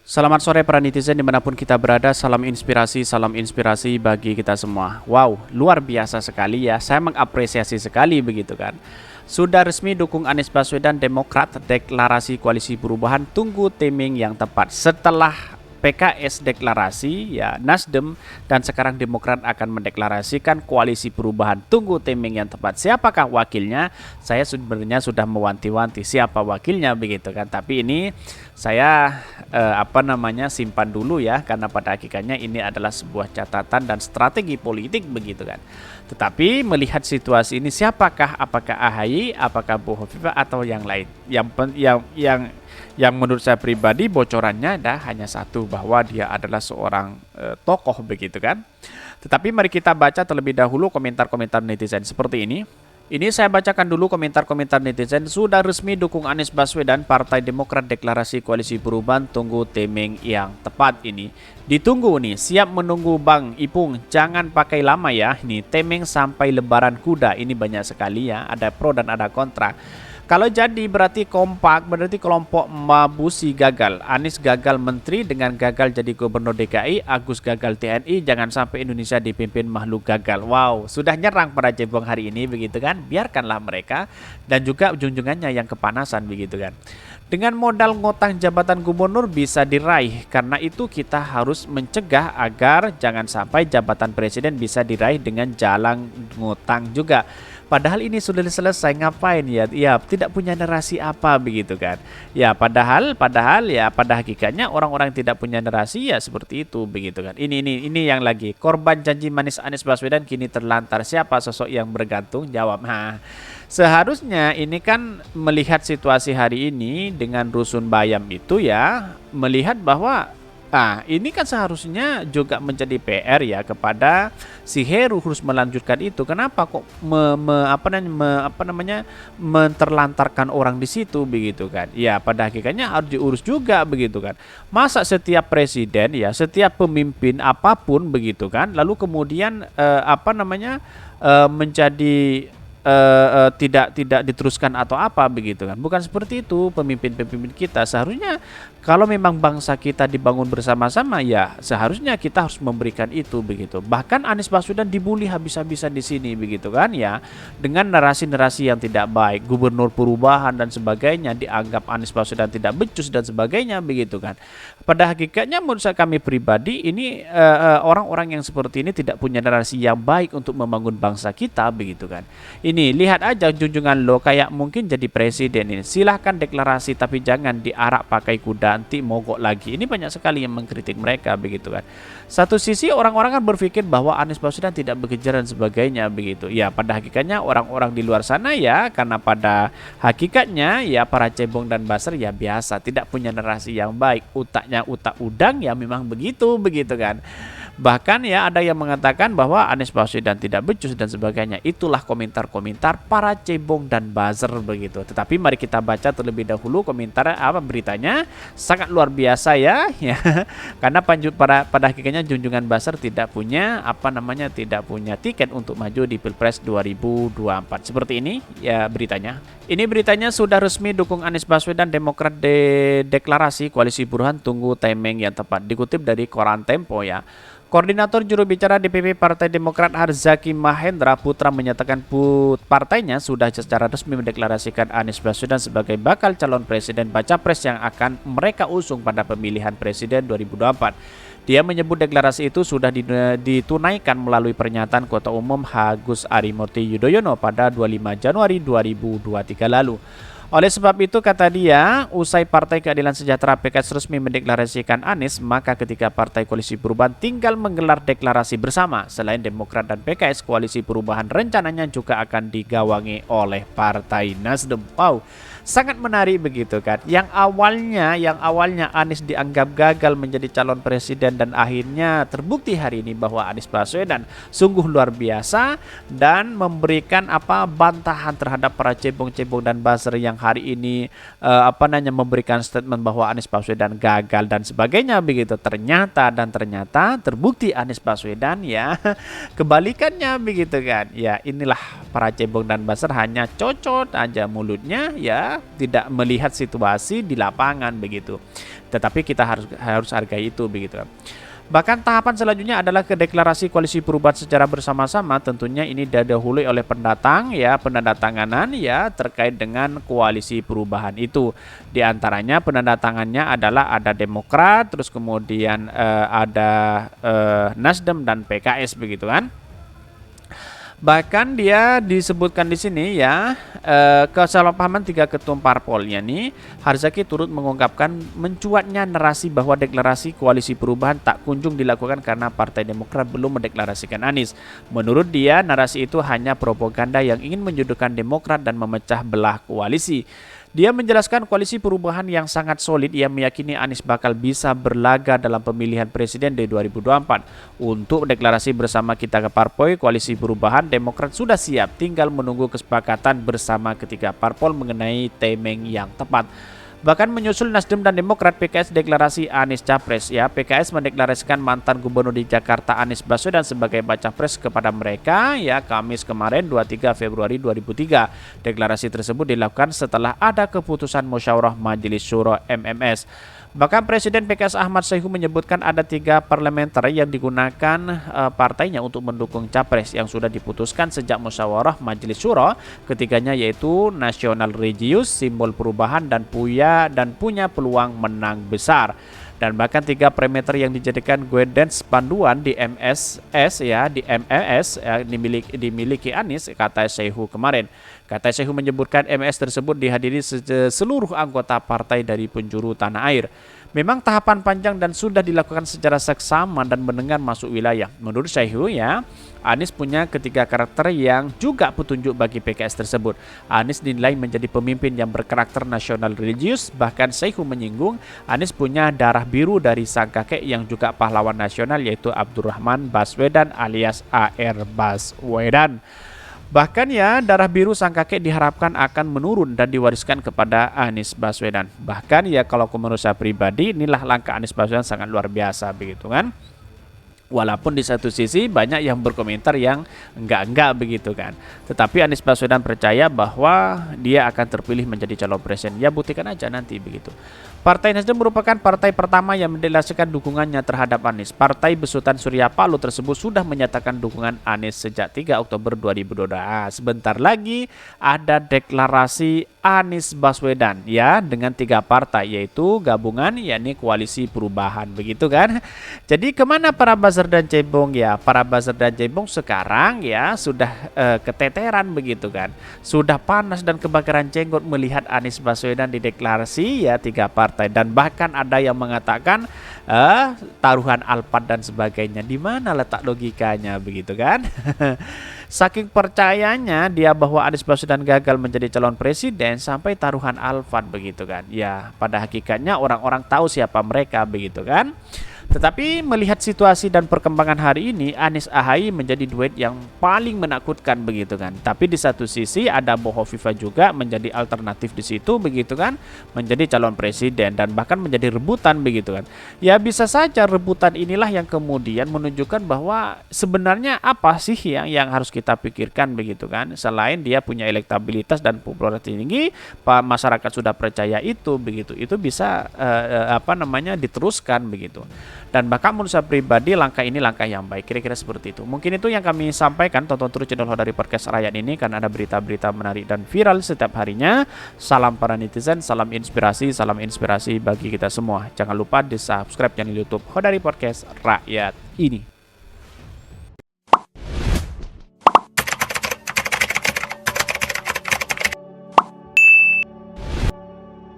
Selamat sore para netizen dimanapun kita berada, salam inspirasi bagi kita semua. Wow, luar biasa sekali ya, saya mengapresiasi sekali begitu kan. Sudah resmi dukung Anies Baswedan Demokrat, deklarasi koalisi perubahan, tunggu timing yang tepat. Setelah PKS deklarasi, ya Nasdem dan sekarang Demokrat akan mendeklarasikan koalisi perubahan. Tunggu timing yang tepat. Siapakah wakilnya? Saya sebenarnya sudah mewanti-wanti siapa wakilnya begitu kan. Tapi ini saya simpan dulu ya, karena pada hakikatnya ini adalah sebuah catatan dan strategi politik begitu kan. Tetapi melihat situasi ini, siapakah? Apakah AHY, apakah Bu Hovifah atau yang lain? Yang menurut saya pribadi bocorannya ada hanya satu, bahwa dia adalah seorang tokoh begitu kan. Tetapi mari kita baca terlebih dahulu komentar-komentar netizen seperti ini. Ini saya bacakan dulu komentar-komentar netizen. Sudah resmi dukung Anies Baswedan, Partai Demokrat deklarasi koalisi perubahan, tunggu timing yang tepat. Ini ditunggu nih, siap menunggu Bang Ipung, jangan pakai lama ya. Ini timing sampai lebaran kuda, ini banyak sekali ya, ada pro dan ada kontra. Kalau jadi berarti kompak, berarti kelompok Mabusi gagal. Anies gagal menteri dengan gagal jadi gubernur DKI, Agus gagal TNI, jangan sampai Indonesia dipimpin makhluk gagal. Wow, sudah nyerang para cebong hari ini begitu kan? Biarkanlah mereka, dan juga junjungannya yang kepanasan begitu kan. Dengan modal ngotang jabatan gubernur bisa diraih, karena itu kita harus mencegah agar jangan sampai jabatan presiden bisa diraih dengan jalan ngutang juga. Padahal ini sudah selesai, ngapain ya? Ya, tidak punya narasi apa begitu kan. Ya, padahal ya pada hakikatnya orang-orang tidak punya narasi ya seperti itu begitu kan. Ini yang lagi korban janji manis Anies Baswedan kini terlantar. Siapa sosok yang bergantung? Jawab. Seharusnya ini kan melihat situasi hari ini dengan rusun Bayam itu ya, melihat bahwa ini kan seharusnya juga menjadi PR ya kepada si Heru harus melanjutkan itu. Kenapa kok menterlantarkan orang di situ begitu kan? Ya pada hakikatnya harus diurus juga begitu kan. Masa setiap presiden ya, setiap pemimpin apapun begitu kan, lalu kemudian menjadi tidak diteruskan atau apa begitu kan. Bukan seperti itu pemimpin-pemimpin kita. Seharusnya kalau memang bangsa kita dibangun bersama-sama ya seharusnya kita harus memberikan itu begitu. Bahkan Anies Baswedan dibully habis-habisan di sini begitu kan ya, dengan narasi-narasi yang tidak baik, gubernur perubahan dan sebagainya, dianggap Anies Baswedan tidak becus dan sebagainya begitu kan. Pada hakikatnya menurut saya, kami pribadi ini orang-orang yang seperti ini tidak punya narasi yang baik untuk membangun bangsa kita begitu kan. Ini lihat aja junjungan lo kayak mungkin jadi presiden ini. Silahkan deklarasi tapi jangan diarak pakai kuda, nanti mogok lagi. Ini banyak sekali yang mengkritik mereka begitu kan. Satu sisi orang-orang kan berpikir bahwa Anies Baswedan tidak bekerja dan sebagainya begitu. Ya pada hakikatnya orang-orang di luar sana ya, karena pada hakikatnya ya para cebong dan baser ya biasa, tidak punya narasi yang baik. Utaknya utak udang ya, memang begitu kan. Bahkan ya ada yang mengatakan bahwa Anies Baswedan tidak becus dan sebagainya. Itulah komentar-komentar para cebong dan buzzer begitu. Tetapi mari kita baca terlebih dahulu komentar beritanya. Sangat luar biasa ya. Karena pada hakikatnya junjungan buzzer tidak punya tidak punya tiket untuk maju di Pilpres 2024. Seperti ini ya beritanya. Ini beritanya sudah resmi dukung Anies Baswedan Demokrat deklarasi koalisi perubahan, tunggu timing yang tepat. Dikutip dari Koran Tempo ya. Koordinator juru bicara DPP Partai Demokrat Harzaki Mahendra Putra menyatakan partainya sudah secara resmi mendeklarasikan Anies Baswedan sebagai bakal calon presiden baca pres yang akan mereka usung pada pemilihan presiden 2024. Dia menyebut deklarasi itu sudah ditunaikan melalui pernyataan Ketua Umum Agus Harimurti Yudhoyono pada 25 Januari 2023 lalu. Oleh sebab itu, kata dia, usai Partai Keadilan Sejahtera PKS resmi mendeklarasikan Anies, maka ketika Partai Koalisi Perubahan tinggal menggelar deklarasi bersama. Selain Demokrat dan PKS, Koalisi Perubahan rencananya juga akan digawangi oleh Partai Nasdem. Wow, sangat menarik begitu kan. Yang awalnya Anies dianggap gagal menjadi calon presiden dan akhirnya terbukti hari ini bahwa Anies Baswedan sungguh luar biasa dan memberikan bantahan terhadap para cebong-cebong dan buzzer yang hari ini memberikan statement bahwa Anies Baswedan gagal dan sebagainya begitu. Ternyata terbukti Anies Baswedan ya kebalikannya begitu kan. Ya inilah para cebong dan buzzer hanya cocot aja mulutnya ya, tidak melihat situasi di lapangan begitu. Tetapi kita harus hargai itu begitu. Bahkan tahapan selanjutnya adalah ke deklarasi koalisi perubahan secara bersama-sama. Tentunya ini didahului oleh pendatang ya, penandatanganan ya terkait dengan koalisi perubahan itu. Di antaranya penandatangannya adalah ada Demokrat, terus kemudian ada Nasdem dan PKS begitu kan. Bahkan dia disebutkan di sini ya, kesalahpahaman 3 ketum parpolnya nih, Harzaki turut mengungkapkan mencuatnya narasi bahwa deklarasi koalisi perubahan tak kunjung dilakukan karena Partai Demokrat belum mendeklarasikan Anies. Menurut dia, narasi itu hanya propaganda yang ingin menjodohkan Demokrat dan memecah belah koalisi. Dia menjelaskan koalisi perubahan yang sangat solid. Ia meyakini Anies bakal bisa berlaga dalam pemilihan presiden di 2024. Untuk deklarasi bersama kita ke parpol koalisi perubahan, Demokrat sudah siap, tinggal menunggu kesepakatan bersama ketiga parpol mengenai timing yang tepat. Bahkan menyusul Nasdem dan Demokrat, PKS deklarasi Anies Capres ya. PKS mendeklarasikan mantan gubernur di Jakarta Anies Baswedan sebagai baca pres kepada mereka ya Kamis kemarin 23 Februari 2003. Deklarasi tersebut dilakukan setelah ada keputusan Musyawarah Majelis Syuro MMS. Bahkan Presiden PKS Ahmad Saihu menyebutkan ada 3 parlementer yang digunakan partainya untuk mendukung capres yang sudah diputuskan sejak musyawarah Majelis Syuro. Ketiganya yaitu Nasional Regius, simbol perubahan dan punya peluang menang besar. Dan bahkan 3 parameter yang dijadikan guidance panduan di MSS ya, di MMS ya, dimiliki Anies, kata Saihu kemarin. Kata Saihu menyebutkan MS tersebut dihadiri seluruh anggota partai dari penjuru tanah air. Memang tahapan panjang dan sudah dilakukan secara seksama dan mendengar masuk wilayah. Menurut Saihu ya, Anies punya ketiga karakter yang juga petunjuk bagi PKS tersebut. Anies dinilai menjadi pemimpin yang berkarakter nasional religius. Bahkan Saihu menyinggung Anies punya darah biru dari sang kakek yang juga pahlawan nasional yaitu Abdurrahman Baswedan alias AR Baswedan. Bahkan ya, darah biru sang kakek diharapkan akan menurun dan diwariskan kepada Anies Baswedan. Bahkan ya, kalau menurut saya pribadi, inilah langkah Anies Baswedan sangat luar biasa begitu kan. Walaupun di satu sisi banyak yang berkomentar yang enggak begitu kan. Tetapi Anies Baswedan percaya bahwa dia akan terpilih menjadi calon presiden. Ya buktikan aja nanti begitu. Partai Nasdem merupakan partai pertama yang mendeklarasikan dukungannya terhadap Anies. Partai besutan Surya Paloh tersebut sudah menyatakan dukungan Anies sejak 3 Oktober 2022. Sebentar lagi ada deklarasi Anies Baswedan ya dengan 3 partai yaitu gabungan yakni koalisi perubahan begitu kan. Jadi kemana para buzzer dan cebong ya? Para buzzer dan cebong sekarang ya sudah keteteran begitu kan. Sudah panas dan kebakaran jenggot melihat Anies Baswedan dideklarasi ya 3 partai. Dan bahkan ada yang mengatakan taruhan Alphard dan sebagainya. Di mana letak logikanya begitu kan? Saking percayanya dia bahwa Anies Baswedan gagal menjadi calon presiden sampai taruhan Alphard begitu kan. Ya pada hakikatnya orang-orang tahu siapa mereka begitu kan. Tetapi melihat situasi dan perkembangan hari ini, Anies AHY menjadi duet yang paling menakutkan begitu kan. Tapi di satu sisi ada Bohofifa juga menjadi alternatif di situ begitu kan, menjadi calon presiden dan bahkan menjadi rebutan begitu kan. Ya bisa saja rebutan inilah yang kemudian menunjukkan bahwa sebenarnya apa sih yang harus kita pikirkan begitu kan. Selain dia punya elektabilitas dan popularitas tinggi, masyarakat sudah percaya itu begitu. Itu bisa diteruskan begitu. Dan bahkan menurut saya pribadi langkah ini langkah yang baik, kira-kira seperti itu. Mungkin itu yang kami sampaikan. Tonton terus channel Hodari Podcast Rakyat ini karena ada berita-berita menarik dan viral setiap harinya. Salam para netizen, salam inspirasi bagi kita semua. Jangan lupa di subscribe channel YouTube Hodari Podcast Rakyat ini.